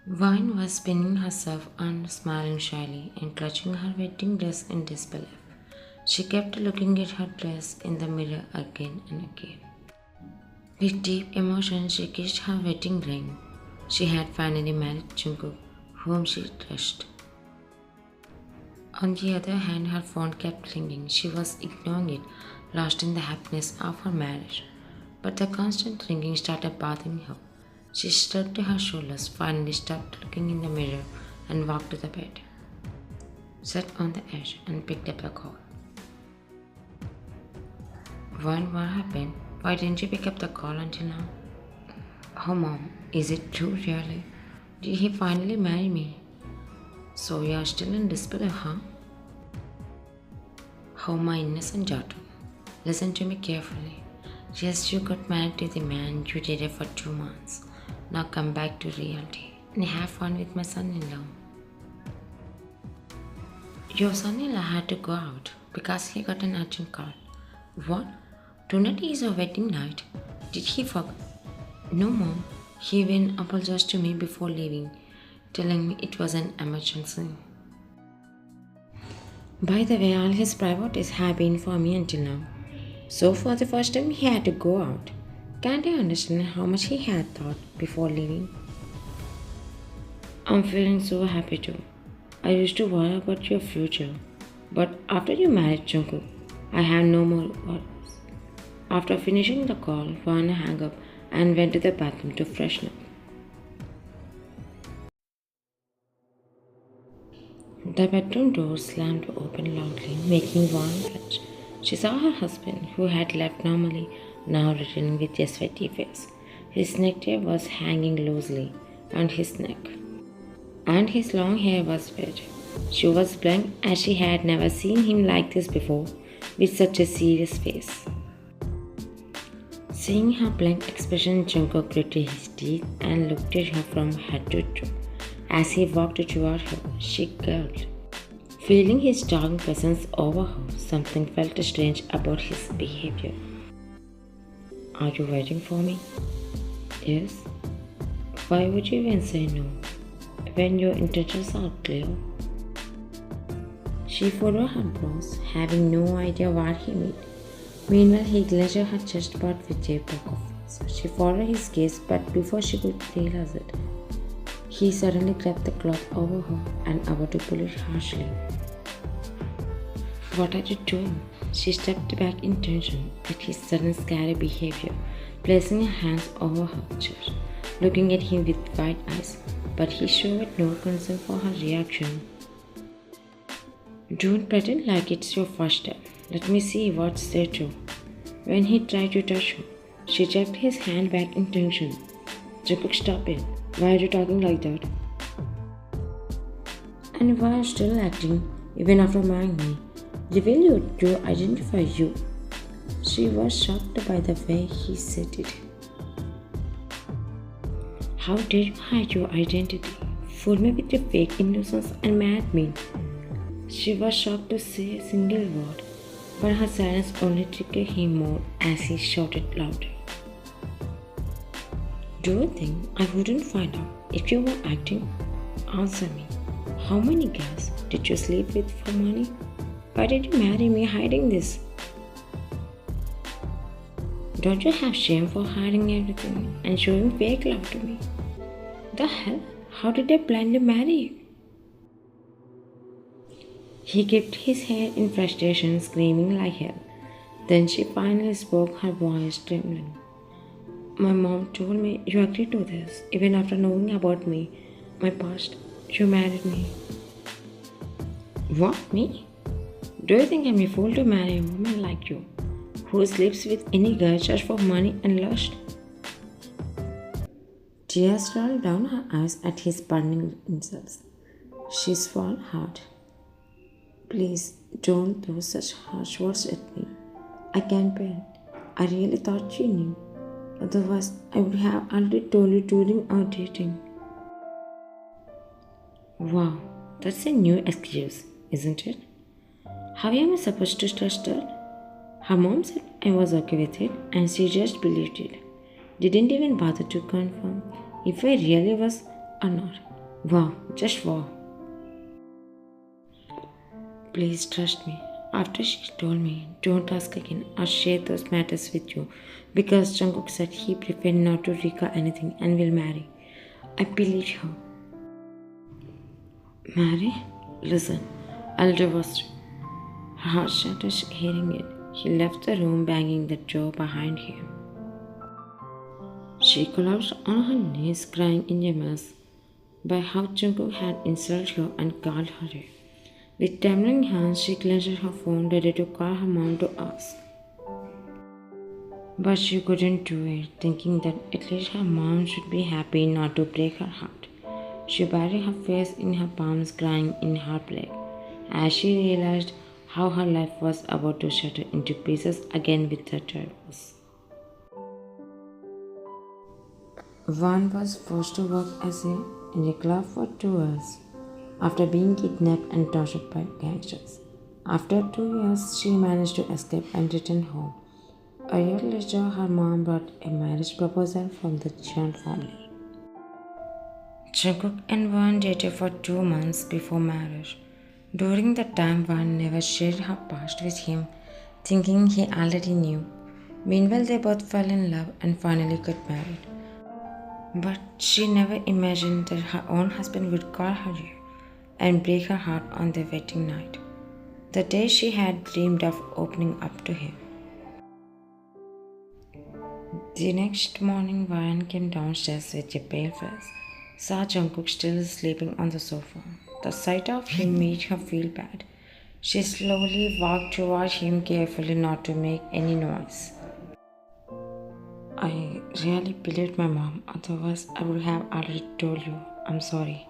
Vine was spinning herself and smiling shyly and clutching her wedding dress in disbelief. She kept looking at her dress in the mirror again and again. With deep emotion, she kissed her wedding ring. She had finally married Jungkook, whom she trusted. On the other hand, her phone kept ringing. She was ignoring it, lost in the happiness of her marriage. But the constant ringing started bothering her. She shrugged her shoulders, finally stopped looking in the mirror, and walked to the bed. Sat on the edge and picked up the call. What happened? Why didn't you pick up the call until now? Oh, Mom, is it true, really? Did he finally marry me? So you're still in disbelief, huh? Oh, my innocent daughter. Listen to me carefully. Yes, you got married to the man you dated for 2 months. Now come back to reality and have fun with my son-in-law. Your son-in-law had to go out because he got an urgent call. What? Tonight is our wedding night. Did he forget? No, Mom. He even apologized to me before leaving, telling me it was an emergency. By the way, all his priorities have been for me until now. So for the first time, he had to go out. Can't I understand how much he had thought before leaving? I'm feeling so happy too. I used to worry about your future, but after you married Jungkook, I have no more worries. After finishing the call, Vana hung up and went to the bathroom to freshen up. The bedroom door slammed open loudly, making Vana flinch. She saw her husband, who had left normally, now returning with a sweaty face. His necktie was hanging loosely on his neck, and his long hair was wet. She was blank as she had never seen him like this before, with such a serious face. Seeing her blank expression, Jungkook gritted his teeth and looked at her from head to toe. As he walked toward her, she gurgled. Feeling his strong presence over her, something felt strange about his behavior. Are you waiting for me? Yes. Why would you even say no, when your intentions are clear? She furrowed her brows, having no idea what he meant. Meanwhile, he glanced at her chest part with a poke of face. She followed his gaze, but before she could realize it, he suddenly grabbed the cloth over her and about to pull it harshly. What are you doing? She stepped back in tension at his sudden scary behavior, placing her hands over her chest, looking at him with wide eyes, but he showed no concern for her reaction. Don't pretend like it's your first time. Let me see what's there too. When he tried to touch her, she jerked his hand back in tension. Jungkook, stop it. Why are you talking like that? And why are you still acting, even after marrying me? Reveal your true identify you. She was shocked by the way he said it. How dare you hide your identity? Fool me with your fake innocence and mad me. She was shocked to say a single word, but her silence only triggered him more as he shouted louder. Do you think I wouldn't find out if you were acting? Answer me. How many guys did you sleep with for money? Why did you marry me hiding this? Don't you have shame for hiding everything and showing fake love to me? The hell? How did I blindly marry you? He kept his head in frustration, screaming like hell. Then she finally spoke, her voice trembling. My mom told me you agreed to this, even after knowing about me, my past. You married me. What, me? Do you think I'm a fool to marry a woman like you, who sleeps with any girl just for money and lust? Tears rolled down her eyes at his burning insults. She swallowed hard. Please don't throw such harsh words at me. I can't bear it. I really thought you knew. Otherwise, I would have already told you during our dating. Wow, that's a new excuse, isn't it? How am I supposed to trust her? Her mom said I was okay with it and she just believed it. Didn't even bother to confirm if I really was or not. Wow, just wow. Please trust me. After she told me, don't ask again or share those matters with you because Jungkook said he preferred not to recall anything and will marry. I believed her. Marry? Listen, I'll divorce you. Her heart shattered hearing it. He left the room banging the door behind him. She collapsed on her knees crying in a mess by how Jungkook had insulted her and called her a. With trembling hands, she clenched her phone, ready to call her mom to ask. But she couldn't do it, thinking that at least her mom should be happy not to break her heart. She buried her face in her palms, crying in heartbreak, as she realized how her life was about to shatter into pieces again with her divorce. Van was forced to work in a club for 2 years after being kidnapped and tortured by gangsters. After 2 years, she managed to escape and return home. A year later, her mom brought a marriage proposal from the Jeon family. Jungkook and Van dated for 2 months before marriage. During that time, Van never shared her past with him, thinking he already knew. Meanwhile, they both fell in love and finally got married. But she never imagined that her own husband would call her here and break her heart on their wedding night, the day she had dreamed of opening up to him. The next morning, Ryan came downstairs with a pale face, saw Jungkook still sleeping on the sofa. The sight of him made her feel bad. She slowly walked toward him carefully not to make any noise. I really believed my mom, otherwise I would have already told you. I'm sorry.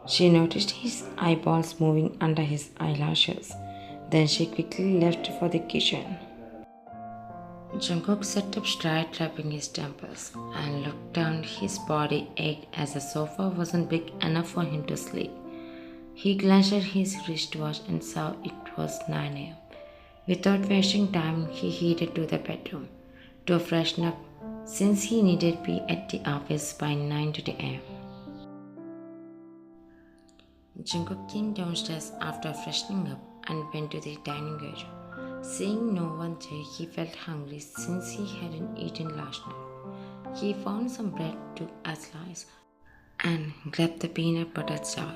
She noticed his eyeballs moving under his eyelashes. Then she quickly left for the kitchen. Jungkook sat up straight, rubbing his temples, and looked down. His body ached as the sofa wasn't big enough for him to sleep. He glanced at his wristwatch and saw it was 9 a.m. Without wasting time, he headed to the bedroom to freshen up since he needed to be at the office by 9:30 a.m. Jungkook came downstairs after freshening up and went to the dining area. Seeing no one there, he felt hungry since he hadn't eaten last night. He found some bread, took a slice, and grabbed the peanut butter jar.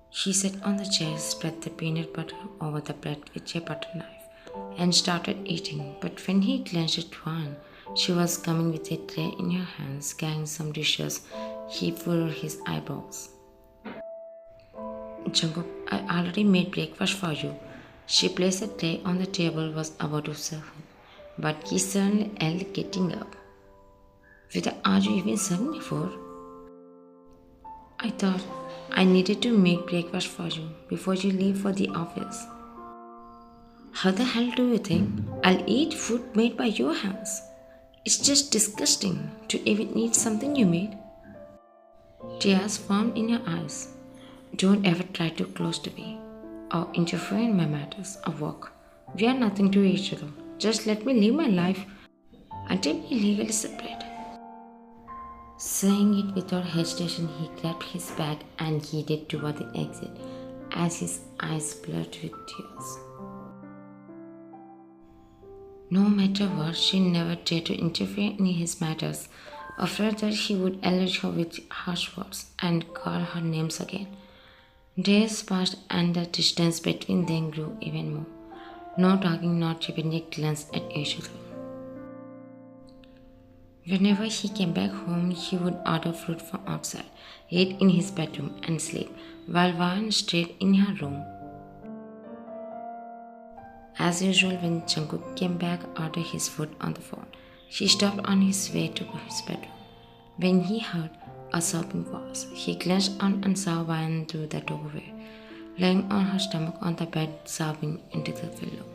He sat on the chair, spread the peanut butter over the bread with a butter knife, and started eating. But when he glanced at Wan, she was coming with a tray in her hands, carrying some dishes. He furrowed his eyeballs. Jungkook, I already made breakfast for you. She placed a tray on the table, was about to serve him, but he suddenly yelled, getting up. Whether are you even serving me for? I thought I needed to make breakfast for you before you leave for the office. How the hell do you think I'll eat food made by your hands? It's just disgusting to even eat something you made. Tears formed in her eyes. Don't ever try too close to me or interfere in my matters of work. We are nothing to each other. Just let me live my life until we legally separate. Saying it without hesitation, he grabbed his bag and headed toward the exit as his eyes blurred with tears. No matter what, she never dared to interfere in his matters, afraid that he would allege her with harsh words and call her names again. Days passed and the distance between them grew even more. No talking, not even a glance at each other. Whenever he came back home, he would order food from outside, eat in his bedroom, and sleep, while Van stayed in her room. As usual, when Jungkook came back, ordered his food on the phone. He stopped on his way to his bedroom. When he heard a sobbing voice, he glanced on and saw Van through the doorway, lying on her stomach on the bed, sobbing into the pillow.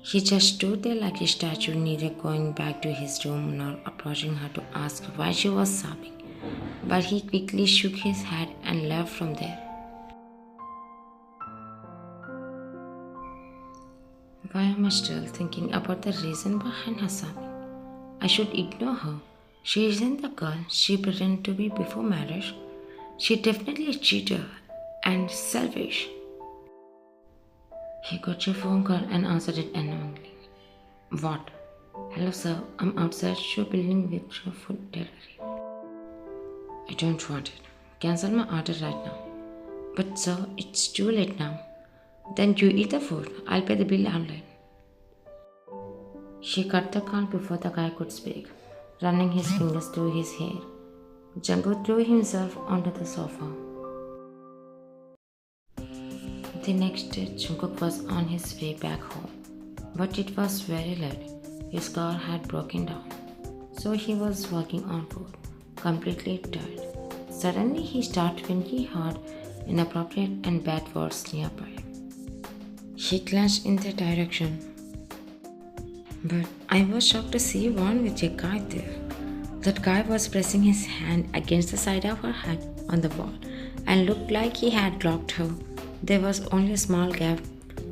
He just stood there like a statue, neither going back to his room nor approaching her to ask why she was sobbing. But he quickly shook his head and left from there. Why am I still thinking about the reason behind her sobbing? I should ignore her. She isn't the girl she pretended to be before marriage. She definitely a cheater and selfish. He got your phone call and answered it unknowingly. What? Hello, sir. I'm outside your building with your food delivery. I don't want it. Cancel my order right now. But, sir, it's too late now. Then you eat the food. I'll pay the bill online. She cut the call before the guy could speak, running his fingers through his hair. Jungkook threw himself onto the sofa. The next day, Jungkook was on his way back home, but it was very late. His car had broken down, so he was walking on foot, completely tired. Suddenly, he stopped when he heard inappropriate and bad words nearby. He glanced in that direction, but I was shocked to see one with a guy there. That guy was pressing his hand against the side of her head on the wall and looked like he had blocked her. There was only a small gap,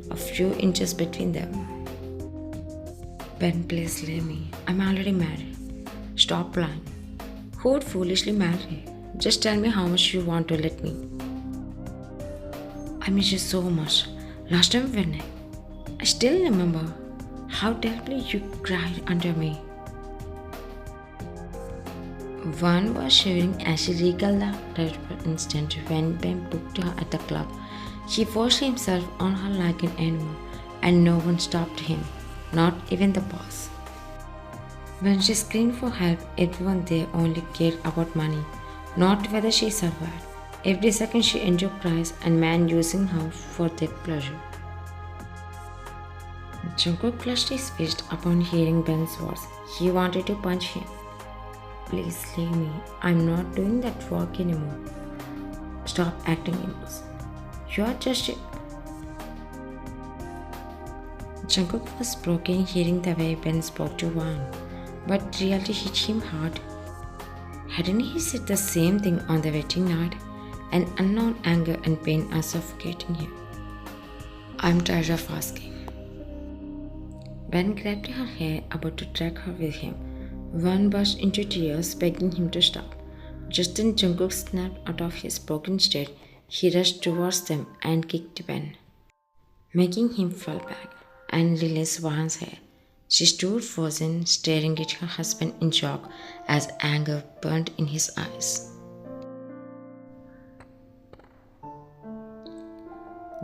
a few inches between them. Ben, please leave me. I'm already married. Stop lying. Who would foolishly marry? Just tell me how much you want to let me. I miss you so much. Last time when I still remember how terribly you cried under me. One was shivering as she recalled the terrible instant when Ben booked her at the club. He forced himself on her like an animal, and no one stopped him, not even the boss. When she screamed for help, everyone there only cared about money, not whether she survived. Every second she endured cries and men using her for their pleasure. Jungkook clenched his fist upon hearing Ben's words. He wanted to punch him. Please leave me. I'm not doing that work anymore. Stop acting innocent. You're just Jungkook was broken hearing the way Ben spoke to Wang, but reality hit him hard. Hadn't he said the same thing on the wedding night? An unknown anger and pain are suffocating him. I'm tired of asking. Ben grabbed her hair, about to drag her with him. Wang burst into tears, begging him to stop. Just then Jungkook snapped out of his broken state. He rushed towards them and kicked Ben, making him fall back and release Wang's hair. She stood frozen, staring at her husband in shock as anger burned in his eyes.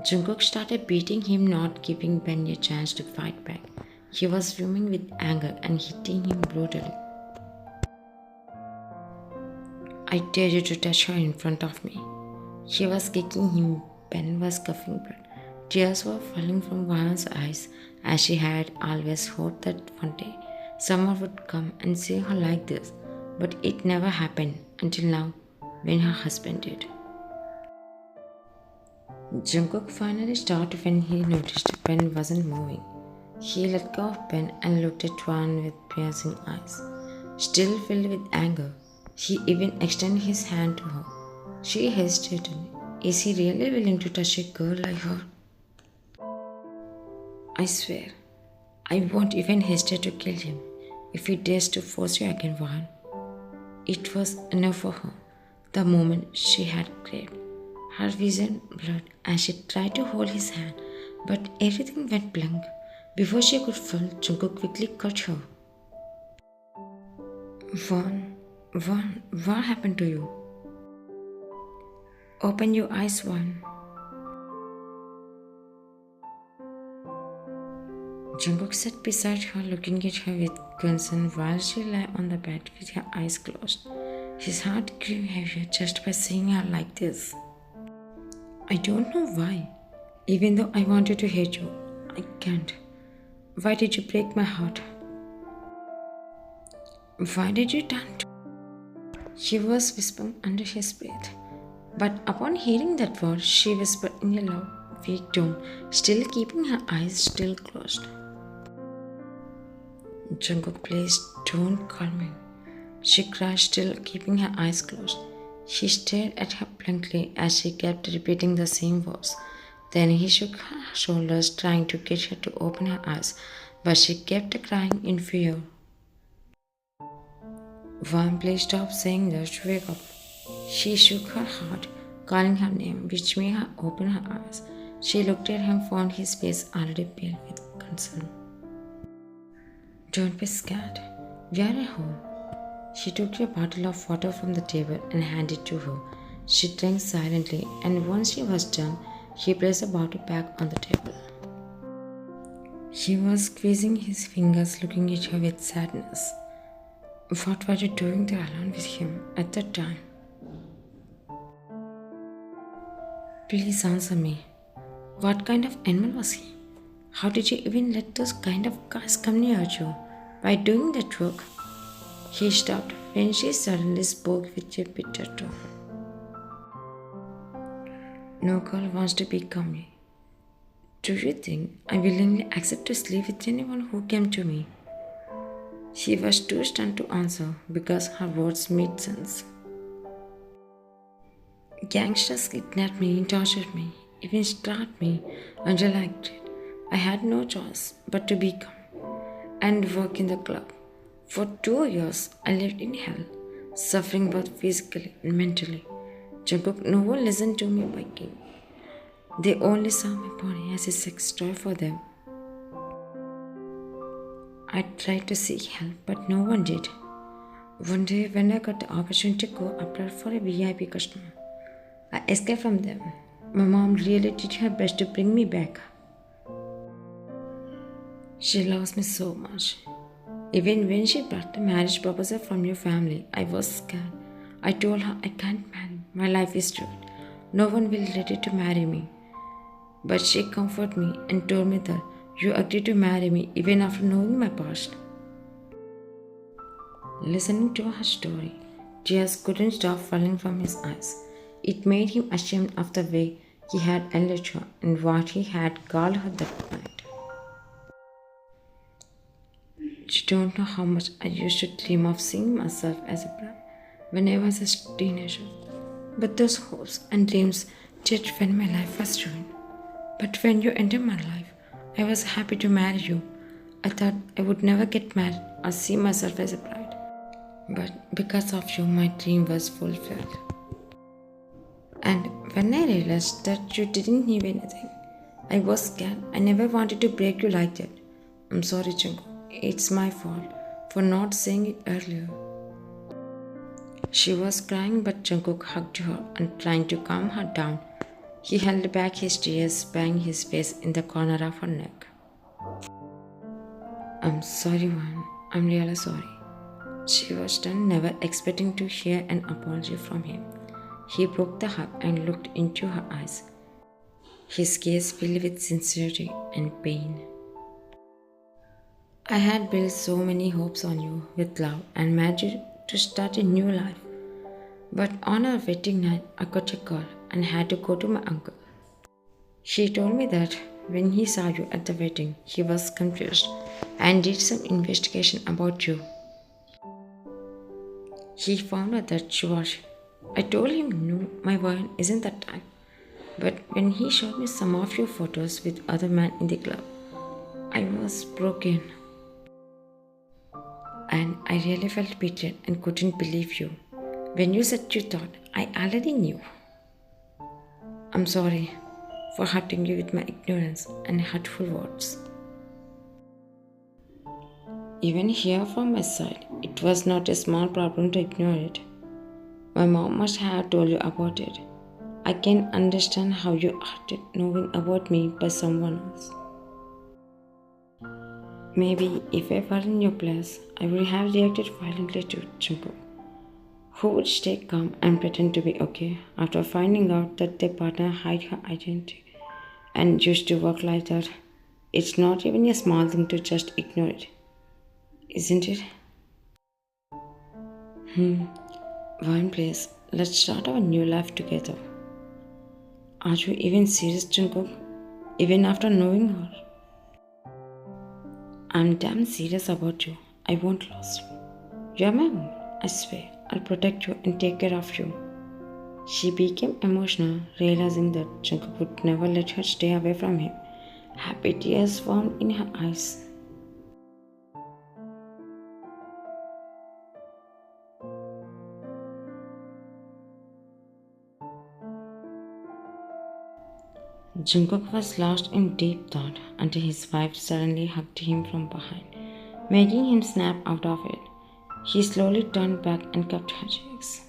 Jungkook started beating him, not giving Ben a chance to fight back. He was fuming with anger and hitting him brutally. I dare you to touch her in front of me. She was kicking him. Ben was coughing blood. Tears were falling from Wang's eyes as she had always hoped that one day someone would come and see her like this. But it never happened until now when her husband did. Jungkook finally stopped when he noticed Ben wasn't moving. He let go of Ben and looked at Wang with piercing eyes. Still filled with anger, he even extended his hand to her. She hesitated. Is he really willing to touch a girl like her? I swear, I won't even hesitate to kill him if he dares to force you again, Wang. It was enough for her, the moment she had craved. Her vision blurred as she tried to hold his hand, but everything went blank. Before she could fall, Jungkook quickly cut her. Wang, what happened to you? Open your eyes, Wang. Jungkook sat beside her, looking at her with concern while she lay on the bed with her eyes closed. His heart grew heavier just by seeing her like this. I don't know why. Even though I wanted to hate you, I can't. Why did you break my heart? Why did you turn to... She was whispering under his breath. But upon hearing that word, she whispered in a low, weak tone, still keeping her eyes still closed. Jungkook, please don't call me. She cried, still keeping her eyes closed. He stared at her blankly as she kept repeating the same words. Then he shook her shoulders, trying to get her to open her eyes, but she kept crying in fear. One please stop saying that, wake up. She shook her heart, calling her name, which made her open her eyes. She looked at him, found his face already pale with concern. Don't be scared. We are at home. She took a bottle of water from the table and handed it to her. She drank silently, and once she was done, he placed the bottle back on the table. He was squeezing his fingers, looking at her with sadness. What were you doing there alone with him at that time? Please answer me. What kind of animal was he? How did you even let those kind of guys come near you? By doing that work? He stopped when she suddenly spoke with a bitter tone. No girl wants to be comely. Do you think I willingly accept to sleep with anyone who came to me? She was too stunned to answer because her words made sense. Gangsters kidnapped me, tortured me, even starved me until I agreed. I had no choice but to become and work in the club. For 2 years, I lived in hell, suffering both physically and mentally. Jungkook, no one listened to me begging. They only saw my body as a sex toy for them. I tried to seek help, but no one did. One day, when I got the opportunity to go apply for a VIP customer, I escaped from them. My mom really did her best to bring me back. She loves me so much. Even when she brought the marriage proposal from your family, I was scared. I told her I can't marry. My life is ruined. No one will ready to marry me. But she comforted me and told me that you agreed to marry me even after knowing my past. Listening to her story, tears couldn't stop falling from his eyes. It made him ashamed of the way he had ended her and what he had called her that night. You don't know how much I used to dream of seeing myself as a bride when I was a teenager. But those hopes and dreams changed when my life was ruined. But when you entered my life, I was happy to marry you. I thought I would never get married or see myself as a bride. But because of you, my dream was fulfilled. And when I realized that you didn't need anything, I was scared. I never wanted to break you like that. I'm sorry, Jungkook. It's my fault for not saying it earlier. She was crying, but Jungkook hugged her and trying to calm her down. He held back his tears, banging his face in the corner of her neck. I'm sorry, Juan. I'm really sorry. She was stunned, never expecting to hear an apology from him. He broke the hug and looked into her eyes. His gaze filled with sincerity and pain. I had built so many hopes on you with love and made you to start a new life. But on our wedding night, I got a call and had to go to my uncle. He told me that when he saw you at the wedding, he was confused and did some investigation about you. He found out that you were. I told him no, my boy isn't that type. But when he showed me some of your photos with other men in the club, I was broken. And I really felt betrayed and couldn't believe you. When you said you thought, I already knew. I'm sorry for hurting you with my ignorance and hurtful words. Even here from my side, it was not a small problem to ignore it. My mom must have told you about it. I can understand how you acted knowing about me by someone else. Maybe if I were in your place, I would have reacted violently to Jungkook, who would stay calm and pretend to be okay after finding out that their partner hid her identity and used to work like that. It's not even a small thing to just ignore it, isn't it? One place, let's start our new life together. Are you even serious, Jungkook? Even after knowing her? I'm damn serious about you. I won't lose you. You're my woman. I swear. I'll protect you and take care of you. She became emotional, realizing that Jungkook would never let her stay away from him. Happy tears formed in her eyes. Jungkook was lost in deep thought until his wife suddenly hugged him from behind, making him snap out of it. He slowly turned back and cupped her cheeks.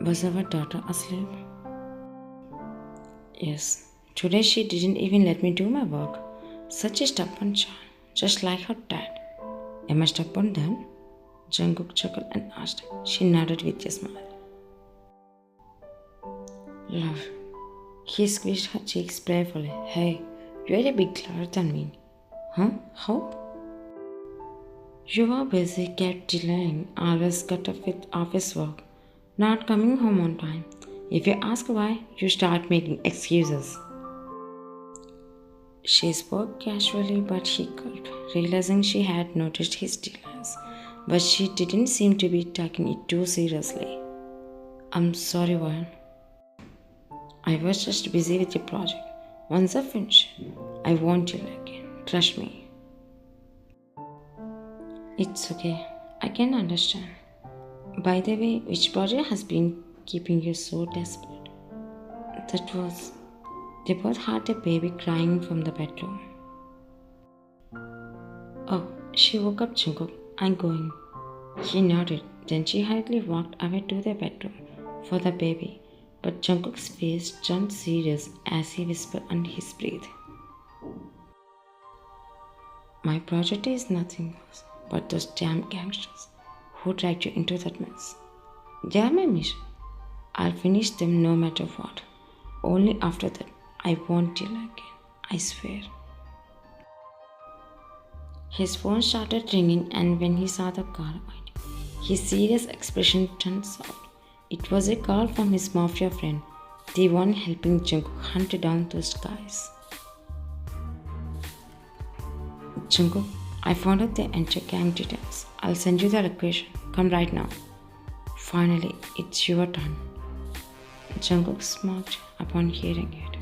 Was our daughter asleep? Yes. Today she didn't even let me do my work. Such a stubborn child, just like her dad. Am I stubborn then? Jungkook chuckled and asked. She nodded with a smile. Love. He squeezed her cheeks playfully. Hey, you're a bit louder than me. Huh? How? You are busy, kept delaying, always cut off with office work, not coming home on time. If you ask why, you start making excuses. She spoke casually, but he gulped, realizing she had noticed his delays, but she didn't seem to be taking it too seriously. I'm sorry, Warren. I was just busy with the project. Once I finish, I won't deal again. Trust me. It's okay. I can understand. By the way, which project has been keeping you so desperate? That was. They both heard a baby crying from the bedroom. Oh, she woke up Jungkook. I'm going. He nodded. Then she hurriedly walked away to the bedroom for the baby. But Jungkook's face turned serious as he whispered under his breath. My project is nothing else but those damn gangsters who dragged you into that mess. They are my mission. I'll finish them no matter what. Only after that, I won't deal again. I swear. His phone started ringing, and when he saw the call, his serious expression turned soft. It was a call from his mafia friend, the one helping Jungkook hunt down those guys. Jungkook, I found out the entire gang details. I'll send you the location. Come right now. Finally, it's your turn. Jungkook smirked upon hearing it.